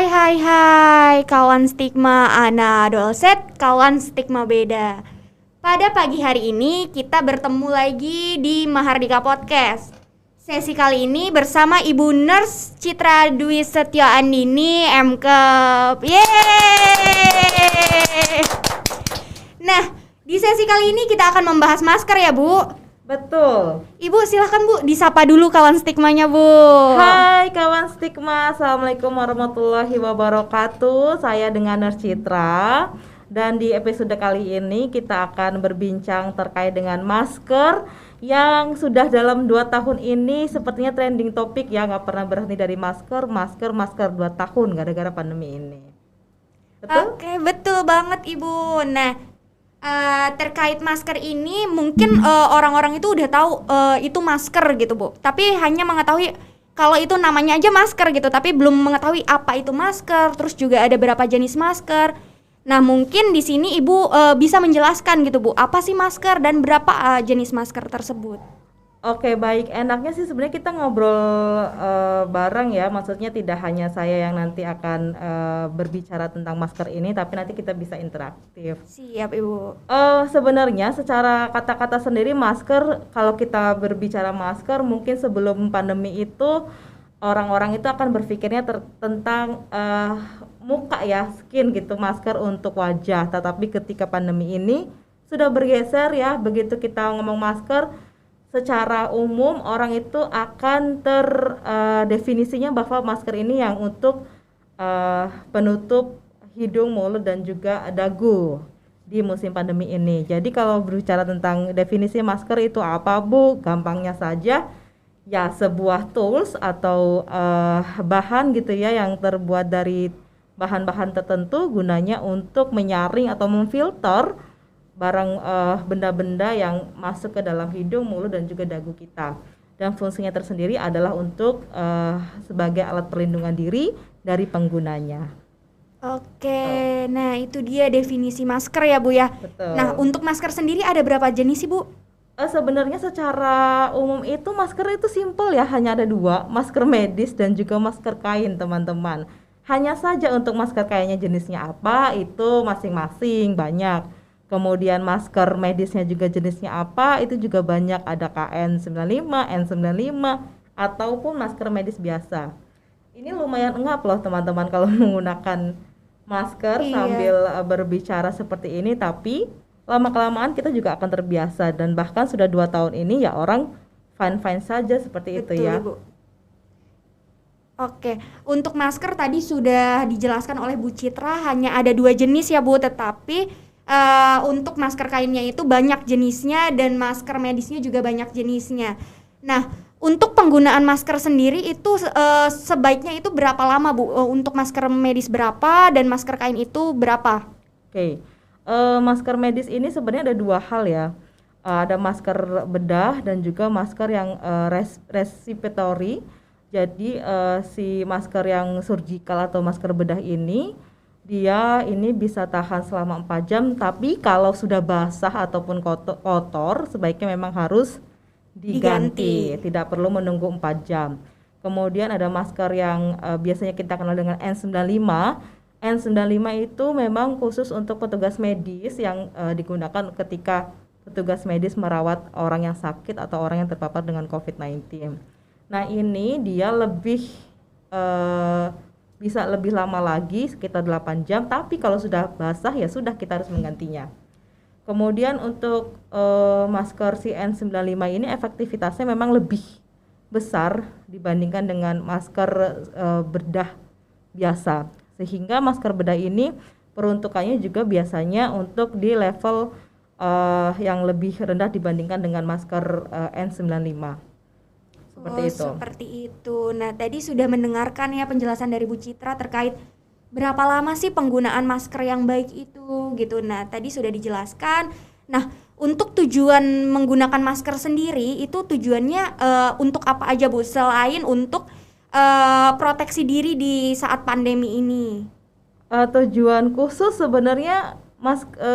Hai, kawan stigma Ana Dolset, kawan stigma beda. Pada pagi hari ini kita bertemu lagi di Mahardika Podcast. Sesi kali ini bersama Ibu Nurse Citra Dwi Setio Andini MKep. Yeay! Nah, di sesi kali ini kita akan membahas masker ya, Bu. Betul. Ibu silahkan Bu, disapa dulu kawan stigmanya Bu. Hai kawan stigma, Assalamualaikum warahmatullahi wabarakatuh. Saya dengan Nurse Citra. Dan di episode kali ini kita akan berbincang terkait dengan masker yang sudah dalam 2 tahun ini sepertinya trending topik ya, nggak pernah berhenti dari masker 2 tahun gara-gara pandemi ini. Betul? Oke, betul banget Ibu. Nah, terkait masker ini mungkin orang-orang itu udah tahu itu masker gitu Bu, tapi hanya mengetahui kalau itu namanya aja masker gitu, tapi belum mengetahui apa itu masker, terus juga ada berapa jenis masker. Nah mungkin di sini Ibu bisa menjelaskan gitu Bu, apa sih masker dan berapa jenis masker tersebut. Oke, baik. Enaknya sih sebenarnya kita ngobrol bareng ya. Maksudnya tidak hanya saya yang nanti akan berbicara tentang masker ini, tapi nanti kita bisa interaktif. Siap Ibu. Sebenarnya secara kata-kata sendiri masker, kalau kita berbicara masker, mungkin sebelum pandemi itu orang-orang itu akan berpikirnya tentang muka ya, skin gitu, masker untuk wajah. Tetapi ketika pandemi ini sudah bergeser ya, begitu kita ngomong masker, secara umum orang itu akan terdefinisinya bahwa masker ini yang untuk penutup hidung, mulut dan juga dagu di musim pandemi ini. Jadi kalau berbicara tentang definisi masker itu apa Bu? Gampangnya saja ya sebuah tools atau bahan gitu ya yang terbuat dari bahan-bahan tertentu, gunanya untuk menyaring atau memfilter barang benda-benda yang masuk ke dalam hidung, mulut dan juga dagu kita. Dan fungsinya tersendiri adalah untuk sebagai alat perlindungan diri dari penggunanya. Oke, nah itu dia definisi masker ya Bu ya. Betul. Nah untuk masker sendiri ada berapa jenis sih Bu? Sebenarnya secara umum itu masker itu simple ya, hanya ada 2, masker medis dan juga masker kain teman-teman. Hanya saja untuk masker kainnya jenisnya apa itu masing-masing banyak. Kemudian masker medisnya juga jenisnya apa itu juga banyak, ada KN95, N95 ataupun masker medis biasa. Ini lumayan engap loh teman-teman kalau menggunakan masker sambil berbicara seperti ini, tapi lama-kelamaan kita juga akan terbiasa dan bahkan sudah 2 tahun ini ya orang fine-fine saja seperti Betul, itu ya. Ibu. Oke, untuk masker tadi sudah dijelaskan oleh Bu Citra hanya ada 2 jenis ya Bu, tetapi untuk masker kainnya itu banyak jenisnya dan masker medisnya juga banyak jenisnya. Nah, untuk penggunaan masker sendiri itu sebaiknya itu berapa lama Bu? Untuk masker medis berapa dan masker kain itu berapa? Oke, masker medis ini sebenarnya ada 2 hal ya. Ada masker bedah dan juga masker yang respiratory. Jadi si masker yang surgical atau masker bedah ini dia ini bisa tahan selama 4 jam, tapi kalau sudah basah ataupun kotor sebaiknya memang harus diganti. Tidak perlu menunggu 4 jam. Kemudian ada masker yang biasanya kita kenal dengan N95. N95 itu memang khusus untuk petugas medis yang digunakan ketika petugas medis merawat orang yang sakit atau orang yang terpapar dengan COVID-19. Nah ini dia lebih bisa lebih lama lagi, sekitar 8 jam, tapi kalau sudah basah ya sudah kita harus menggantinya. Kemudian untuk masker CN95 ini efektivitasnya memang lebih besar dibandingkan dengan masker bedah biasa, sehingga masker bedah ini peruntukannya juga biasanya untuk di level yang lebih rendah dibandingkan dengan masker N95. Seperti itu. Nah, tadi sudah mendengarkan ya penjelasan dari Bu Citra terkait berapa lama sih penggunaan masker yang baik itu gitu. Nah, tadi sudah dijelaskan. Nah, untuk tujuan menggunakan masker sendiri itu tujuannya untuk apa aja Bu? Selain untuk proteksi diri di saat pandemi ini. Tujuan khusus sebenarnya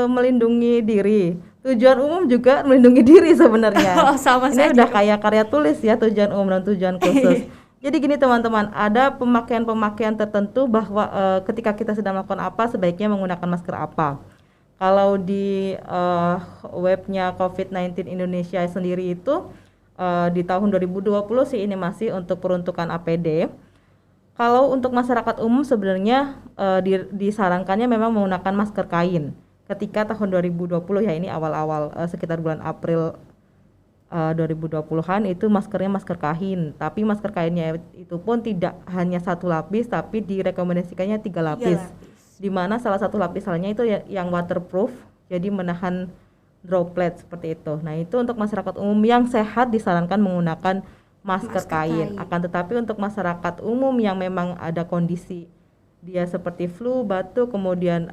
melindungi diri. Tujuan umum juga melindungi diri sebenarnya. Sama Ini saja. udah kayak karya tulis ya, tujuan umum dan tujuan khusus. Jadi gini teman-teman, ada pemakaian-pemakaian tertentu bahwa ketika kita sedang melakukan apa sebaiknya menggunakan masker apa. Kalau di webnya COVID-19 Indonesia sendiri itu di tahun 2020 sih ini masih untuk peruntukan APD. Kalau untuk masyarakat umum sebenarnya disarankannya memang menggunakan masker kain. Ketika tahun 2020 ya ini awal-awal sekitar bulan April 2020-an itu maskernya masker kain, tapi masker kainnya itu pun tidak hanya satu lapis tapi direkomendasikannya 3 lapis. Di mana salah satu lapisannya itu yang waterproof, jadi menahan droplet seperti itu. Nah, itu untuk masyarakat umum yang sehat disarankan menggunakan masker kain. Akan tetapi untuk masyarakat umum yang memang ada kondisi dia seperti flu, batuk, kemudian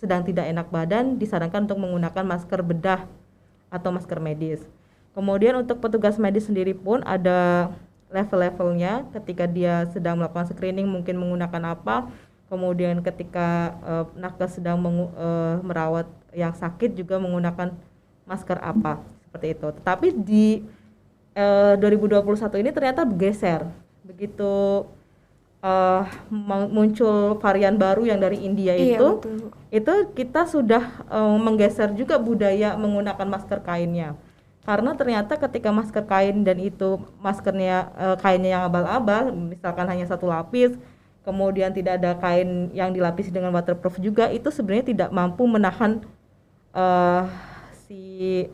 sedang tidak enak badan, disarankan untuk menggunakan masker bedah atau masker medis. Kemudian untuk petugas medis sendiri pun ada level-levelnya. Ketika dia sedang melakukan screening mungkin menggunakan apa. Kemudian ketika nakes sedang merawat yang sakit juga menggunakan masker apa, seperti itu. Tetapi di 2021 ini ternyata bergeser. Begitu muncul varian baru yang dari India itu kita sudah menggeser juga budaya menggunakan masker kainnya. Karena ternyata ketika masker kain dan itu maskernya kainnya yang abal-abal, misalkan hanya satu lapis, kemudian tidak ada kain yang dilapisi dengan waterproof juga, itu sebenarnya tidak mampu menahan si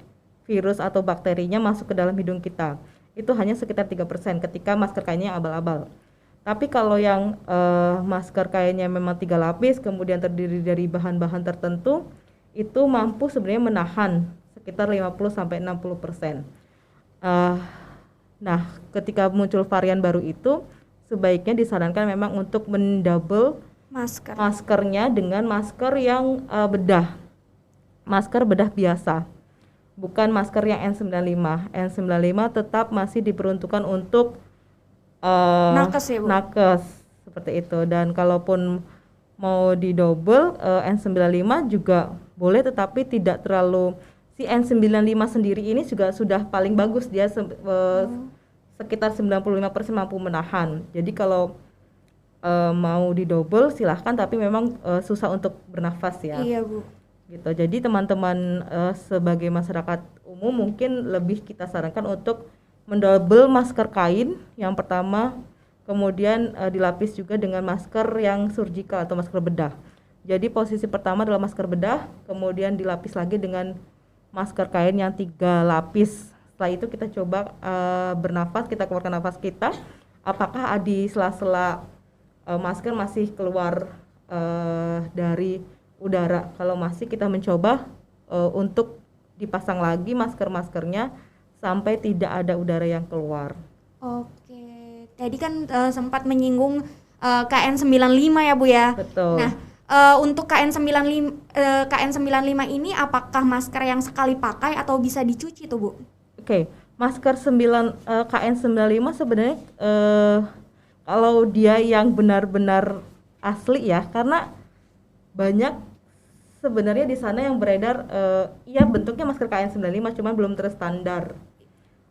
virus atau bakterinya masuk ke dalam hidung kita. Itu hanya sekitar 3% ketika masker kainnya yang abal-abal. Tapi kalau yang masker kainnya memang 3 lapis, kemudian terdiri dari bahan-bahan tertentu, itu mampu sebenarnya menahan sekitar 50-60%. Nah, ketika muncul varian baru itu, sebaiknya disarankan memang untuk mendouble maskernya dengan masker yang masker bedah biasa, bukan masker yang N95. N95 tetap masih diperuntukkan untuk nakes ya, Bu? Nakes, seperti itu. Dan kalaupun mau didouble N95 juga boleh, tetapi tidak terlalu. Si N95 sendiri ini juga sudah paling bagus, dia sekitar 95% mampu menahan. Jadi kalau mau didouble silahkan, tapi memang susah untuk bernafas ya. Iya, Bu. Gitu. Jadi teman-teman sebagai masyarakat umum mungkin lebih kita sarankan untuk mendouble masker kain yang pertama, kemudian dilapis juga dengan masker yang surgical atau masker bedah. Jadi posisi pertama adalah masker bedah, kemudian dilapis lagi dengan masker kain yang 3 lapis. Setelah itu kita coba bernafas, kita keluarkan nafas kita, apakah di sela-sela masker masih keluar dari udara. Kalau masih, kita mencoba untuk dipasang lagi masker-maskernya sampai tidak ada udara yang keluar. Oke, tadi kan sempat menyinggung KN95 ya, Bu ya. Betul. Nah, untuk KN95 ini apakah masker yang sekali pakai atau bisa dicuci tuh, Bu? Oke, masker KN95 sebenarnya kalau dia yang benar-benar asli ya, karena banyak sebenarnya di sana yang beredar ya bentuknya masker KN95 cuman belum terstandar.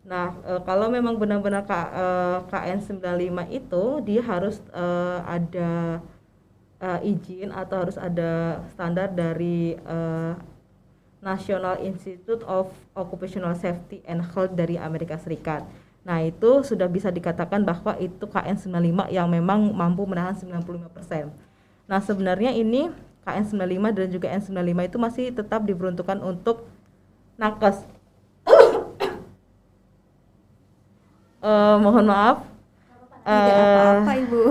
Nah, kalau memang benar-benar KN95 itu dia harus ada izin atau harus ada standar dari National Institute of Occupational Safety and Health dari Amerika Serikat. Nah, itu sudah bisa dikatakan bahwa itu KN95 yang memang mampu menahan 95%. Nah, sebenarnya ini KN95 dan juga N95 itu masih tetap diperuntukkan untuk nakes. Mohon maaf. Tidak apa-apa, Ibu.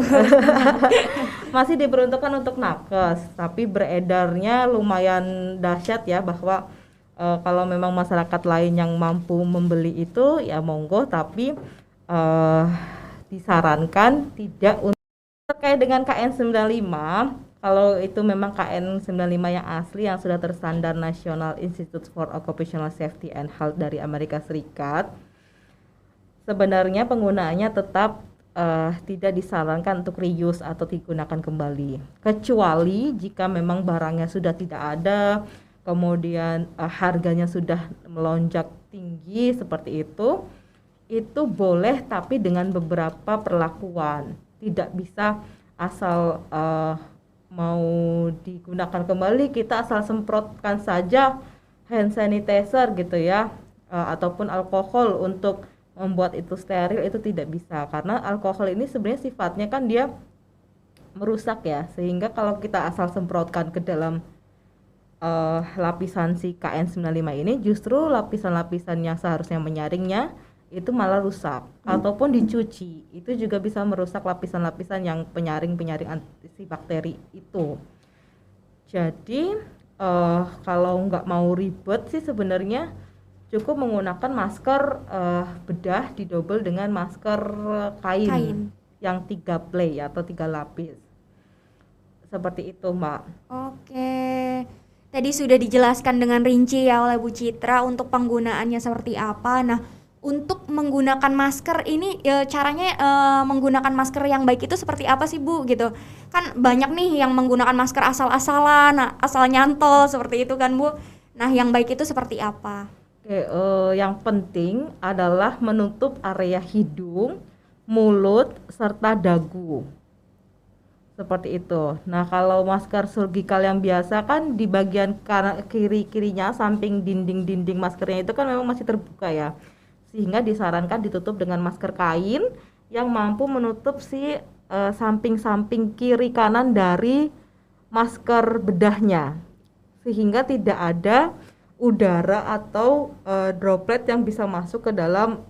Masih diperuntukkan untuk nakes, tapi beredarnya lumayan dahsyat ya, bahwa kalau memang masyarakat lain yang mampu membeli itu ya monggo, tapi disarankan tidak. Terkait dengan KN95, kalau itu memang KN95 yang asli yang sudah terstandar National Institute for Occupational Safety and Health dari Amerika Serikat, sebenarnya penggunaannya tetap tidak disarankan untuk reuse atau digunakan kembali, kecuali jika memang barangnya sudah tidak ada, kemudian harganya sudah melonjak tinggi seperti itu itu boleh tapi dengan beberapa perlakuan. Tidak bisa asal mau digunakan kembali kita asal semprotkan saja hand sanitizer gitu ya, ataupun alkohol untuk membuat itu steril, itu tidak bisa karena alkohol ini sebenarnya sifatnya kan dia merusak ya, sehingga kalau kita asal semprotkan ke dalam lapisan si KN95 ini, justru lapisan-lapisan yang seharusnya menyaringnya itu malah rusak. Ataupun dicuci itu juga bisa merusak lapisan-lapisan yang penyaring-penyaring antibakteri itu. Jadi kalau nggak mau ribet sih sebenarnya cukup menggunakan masker bedah didobel dengan masker kain yang 3 play atau 3 lapis. Seperti itu, Mbak. Oke. Tadi sudah dijelaskan dengan rinci ya oleh Bu Citra untuk penggunaannya seperti apa. Nah, untuk menggunakan masker ini caranya menggunakan masker yang baik itu seperti apa sih Bu gitu? Kan banyak nih yang menggunakan masker asal-asalan, asal nyantol seperti itu kan Bu. Nah, yang baik itu seperti apa? Oke, yang penting adalah menutup area hidung, mulut, serta dagu. Seperti itu. Nah, kalau masker surgical yang biasa kan di bagian kiri-kirinya, samping dinding-dinding maskernya itu kan memang masih terbuka ya. Sehingga disarankan ditutup dengan masker kain yang mampu menutup si samping-samping kiri kanan dari masker bedahnya. Sehingga tidak ada udara atau droplet yang bisa masuk ke dalam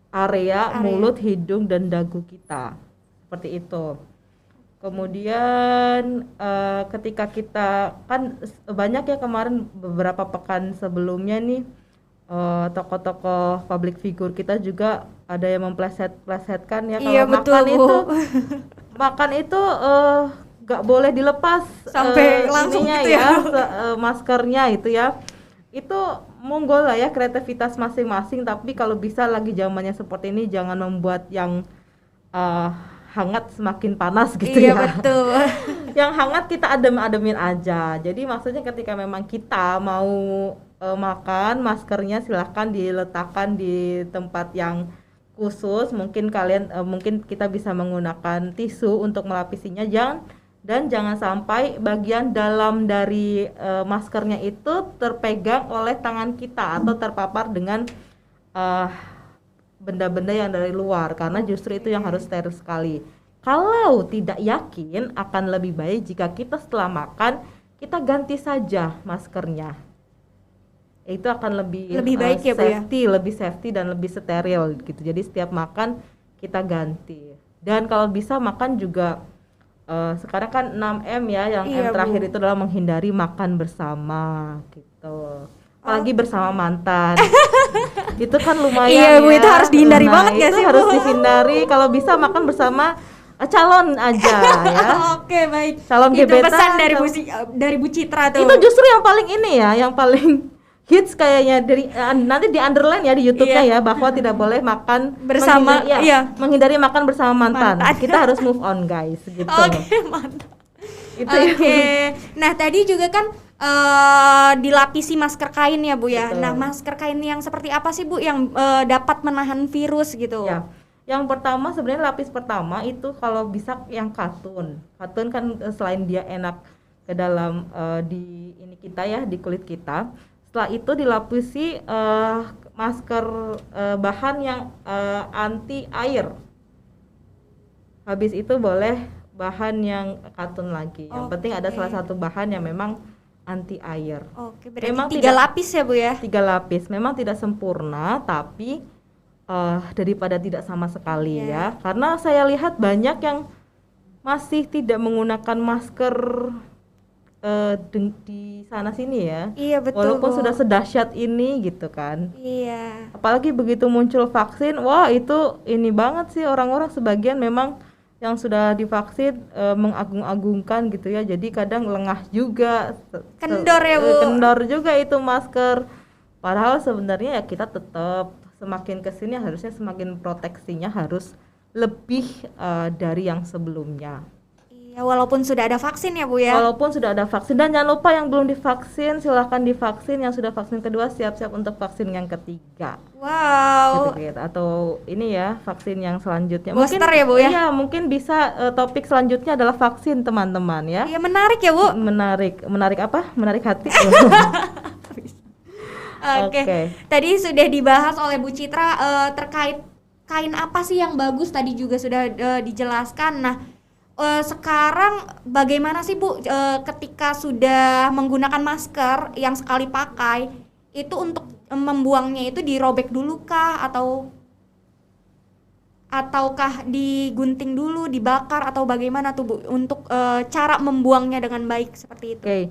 area mulut, hidung, dan dagu kita. Seperti itu. Kemudian ketika kita kan banyak ya kemarin beberapa pekan sebelumnya nih tokoh-tokoh public figure kita juga ada yang mempleset-plesetkan ya kalau Iya, betul, makan Bu. itu makan itu nggak boleh dilepas Sampai langsung ininya gitu ya. maskernya itu ya. Itu monggo lah ya kreativitas masing-masing, tapi kalau bisa lagi zamannya seperti ini jangan membuat yang hangat semakin panas gitu Iya, ya. betul. Yang hangat kita adem-ademin aja. Jadi maksudnya ketika memang kita mau makan, maskernya silahkan diletakkan di tempat yang khusus. Mungkin mungkin kita bisa menggunakan tisu untuk melapisinya, dan jangan sampai bagian dalam dari maskernya itu terpegang oleh tangan kita atau terpapar dengan benda-benda yang dari luar, karena justru itu yang harus steril sekali. Kalau tidak yakin, akan lebih baik jika kita setelah makan kita ganti saja maskernya. Itu akan lebih baik ya, Bu, ya? lebih safety dan lebih steril gitu. Jadi setiap makan kita ganti. Dan kalau bisa makan juga sekarang kan 6M ya, yang Iya, M terakhir Bu. itu adalah menghindari makan bersama gitu. Apalagi bersama mantan. Itu kan lumayan. Iya, Bu, ya. itu harus dihindari banget nggak itu sih, Bu? harus dihindari. Kalau bisa makan bersama calon aja ya. Oke, baik. Calon Itu gebetan, pesan dari Bu Citra tuh. Itu justru yang paling ini ya, yang paling hits kayaknya dari nanti di underline ya di YouTube-nya Iya. ya, bahwa tidak boleh makan Bersama, iya. menghindari makan bersama mantan. Mantan. Kita harus move on guys gitu. Oke, mantap. Itu Oke. Nah, tadi juga kan dilapisi masker kain ya, Bu ya. Betul. Nah, masker kain yang seperti apa sih, Bu, yang dapat menahan virus gitu? Ya. Yang pertama sebenarnya lapis pertama itu kalau bisa yang katun. Katun kan selain dia enak ke dalam di ini kita ya, di kulit kita. Setelah itu dilapisi masker bahan yang anti air. Habis itu boleh bahan yang katun lagi. Yang penting ada salah satu bahan yang memang anti air. Oke, berarti Memang 3 tidak- lapis ya, Bu ya? 3 lapis. Memang tidak sempurna, tapi daripada tidak sama sekali ya. Karena saya lihat banyak yang masih tidak menggunakan masker di sana sini ya. Iya, betul. Walaupun Bu. sudah sedahsyat ini gitu kan. Iya. Apalagi begitu muncul vaksin, wah itu ini banget sih, orang-orang sebagian memang yang sudah divaksin mengagung-agungkan gitu ya. Jadi kadang lengah juga. Kendor ya, Bu. Kendor juga itu masker. Padahal sebenarnya ya kita tetap semakin kesini harusnya semakin proteksinya harus lebih dari yang sebelumnya. Ya, walaupun sudah ada vaksin ya Bu ya. Walaupun sudah ada vaksin, dan jangan lupa yang belum divaksin silahkan divaksin, yang sudah vaksin kedua siap-siap untuk vaksin yang ketiga. Wow. Gitu. Atau ini ya, vaksin yang selanjutnya. Booster ya, Bu, ya? Iya, mungkin bisa topik selanjutnya adalah vaksin teman-teman ya. Iya, menarik ya Bu. Menarik apa? Menarik hati. Oke. Tadi sudah dibahas oleh Bu Citra terkait kain apa sih yang bagus, tadi juga sudah dijelaskan. Nah, sekarang bagaimana sih Bu ketika sudah menggunakan masker yang sekali pakai itu untuk membuangnya itu dirobek dulu kah ataukah digunting dulu, dibakar atau bagaimana tuh Bu untuk cara membuangnya dengan baik seperti itu? Oke.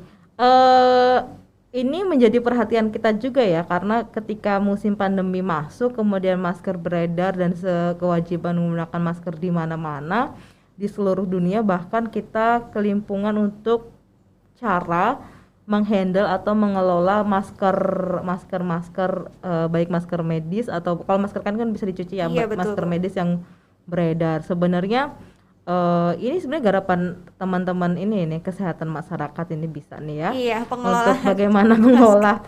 Ini menjadi perhatian kita juga ya, karena ketika musim pandemi masuk kemudian masker beredar dan kewajiban menggunakan masker di mana-mana di seluruh dunia, bahkan kita kelimpungan untuk cara menghandle atau mengelola masker baik masker medis atau kalau masker kan bisa dicuci ya, Iya, betul, masker Bu. medis yang beredar. Sebenarnya ini sebenarnya garapan teman-teman ini kesehatan masyarakat ini bisa nih ya, Iya, untuk pengelolaan bagaimana mengolah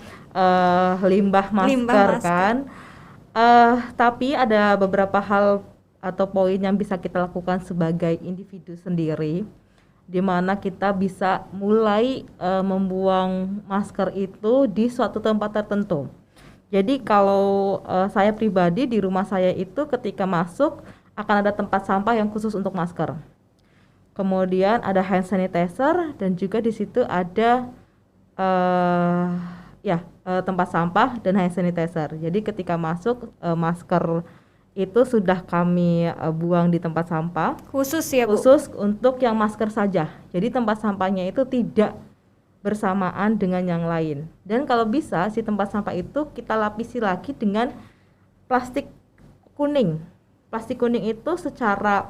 limbah masker masker. kan. Tapi ada beberapa hal atau poin yang bisa kita lakukan sebagai individu sendiri, di mana kita bisa mulai membuang masker itu di suatu tempat tertentu. Jadi kalau saya pribadi di rumah saya itu ketika masuk akan ada tempat sampah yang khusus untuk masker. Kemudian ada hand sanitizer dan juga di situ ada tempat sampah dan hand sanitizer. Jadi ketika masuk masker itu sudah kami buang di tempat sampah Khusus ya Bu. khusus untuk yang masker saja. Jadi tempat sampahnya itu tidak bersamaan dengan yang lain. Dan kalau bisa si tempat sampah itu kita lapisi lagi dengan plastik kuning. Plastik kuning itu secara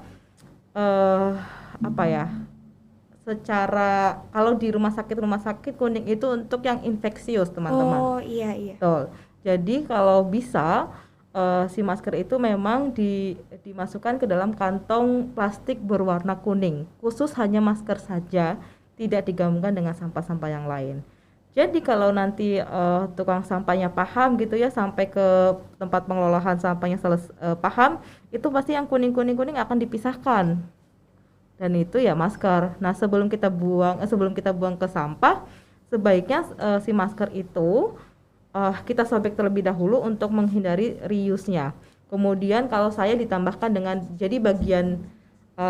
secara kalau di rumah sakit kuning itu untuk yang infeksius, teman-teman. Oh, iya. Betul. Jadi kalau bisa si masker itu memang dimasukkan ke dalam kantong plastik berwarna kuning, khusus hanya masker saja, tidak digabungkan dengan sampah-sampah yang lain. Jadi kalau nanti tukang sampahnya paham gitu ya, sampai ke tempat pengelolaan sampahnya paham, itu pasti yang kuning akan dipisahkan. Dan itu ya masker. Nah, sebelum kita buang ke sampah, sebaiknya si masker itu kita sobek terlebih dahulu untuk menghindari reuse-nya. Kemudian kalau saya ditambahkan dengan, jadi bagian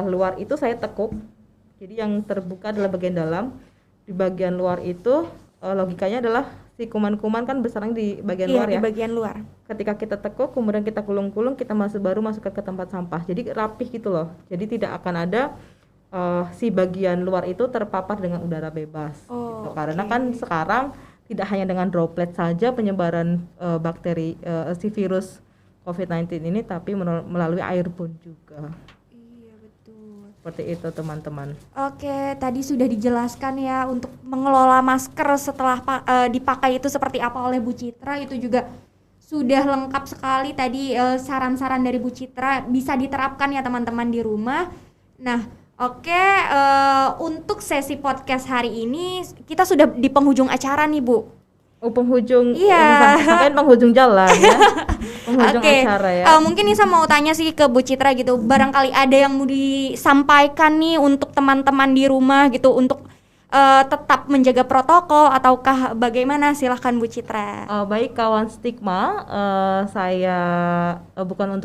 luar itu saya tekuk. Jadi yang terbuka adalah bagian dalam. Di bagian luar itu logikanya adalah si kuman-kuman kan bersarang di bagian luar ya. Di bagian luar. Ketika kita tekuk, kemudian kita kulung-kulung, kita masukkan ke tempat sampah. Jadi rapih gitu loh. Jadi tidak akan ada si bagian luar itu terpapar dengan udara bebas. Gitu. Karena kan sekarang tidak hanya dengan droplet saja penyebaran bakteri si virus COVID-19 ini, tapi melalui airborne juga. Iya, betul. Seperti itu, teman-teman. Oke, tadi sudah dijelaskan ya untuk mengelola masker setelah dipakai itu seperti apa oleh Bu Citra. Itu juga sudah lengkap sekali tadi saran-saran dari Bu Citra, bisa diterapkan ya teman-teman di rumah. Nah, oke, untuk sesi podcast hari ini kita sudah di penghujung acara nih Bu. Penghujung, Iya. sampai penghujung jalan ya. Penghujung acara ya. Mungkin Nisa mau tanya sih ke Bu Citra gitu, barangkali ada yang mau disampaikan nih untuk teman-teman di rumah gitu, untuk tetap menjaga protokol ataukah bagaimana? Silahkan Bu Citra. Baik kawan Stigma, saya bukan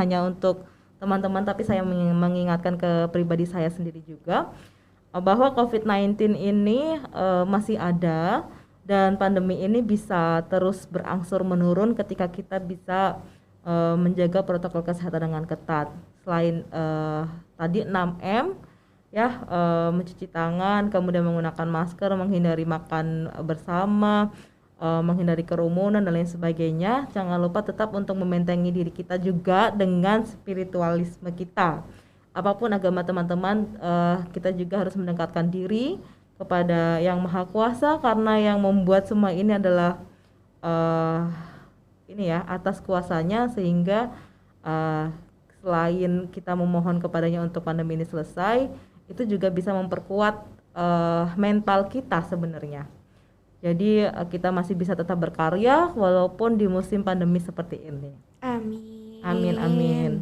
hanya untuk teman-teman, tapi saya mengingatkan ke pribadi saya sendiri juga bahwa COVID-19 ini masih ada, dan pandemi ini bisa terus berangsur menurun ketika kita bisa menjaga protokol kesehatan dengan ketat. Selain tadi 6M ya, mencuci tangan, kemudian menggunakan masker, menghindari makan bersama, menghindari kerumunan dan lain sebagainya. Jangan lupa tetap untuk membentengi diri kita juga dengan spiritualisme kita. Apapun agama teman-teman, kita juga harus mendekatkan diri kepada Yang Maha Kuasa, karena yang membuat semua ini adalah atas kuasanya, sehingga selain kita memohon kepadanya untuk pandemi ini selesai, itu juga bisa memperkuat mental kita sebenarnya. Jadi kita masih bisa tetap berkarya walaupun di musim pandemi seperti ini. Amin. Amin amin.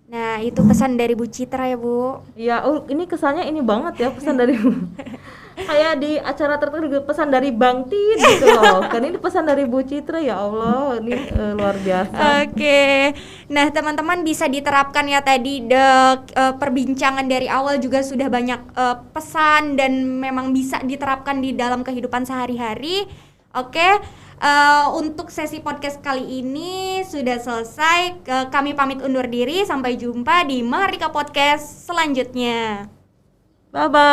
Nah, itu pesan dari Bu Citra ya, Bu. Ya, ini kesannya ini banget ya pesan dari kayak di acara tertentu pesan dari Bang Tin gitu loh. Kan ini pesan dari Bu Citra, ya Allah, ini luar biasa. Oke. Nah, teman-teman bisa diterapkan ya tadi perbincangan dari awal juga sudah banyak pesan dan memang bisa diterapkan di dalam kehidupan sehari-hari. Oke. Untuk sesi podcast kali ini sudah selesai. Kami pamit undur diri. Sampai jumpa di Mahardika Podcast selanjutnya. Bye bye.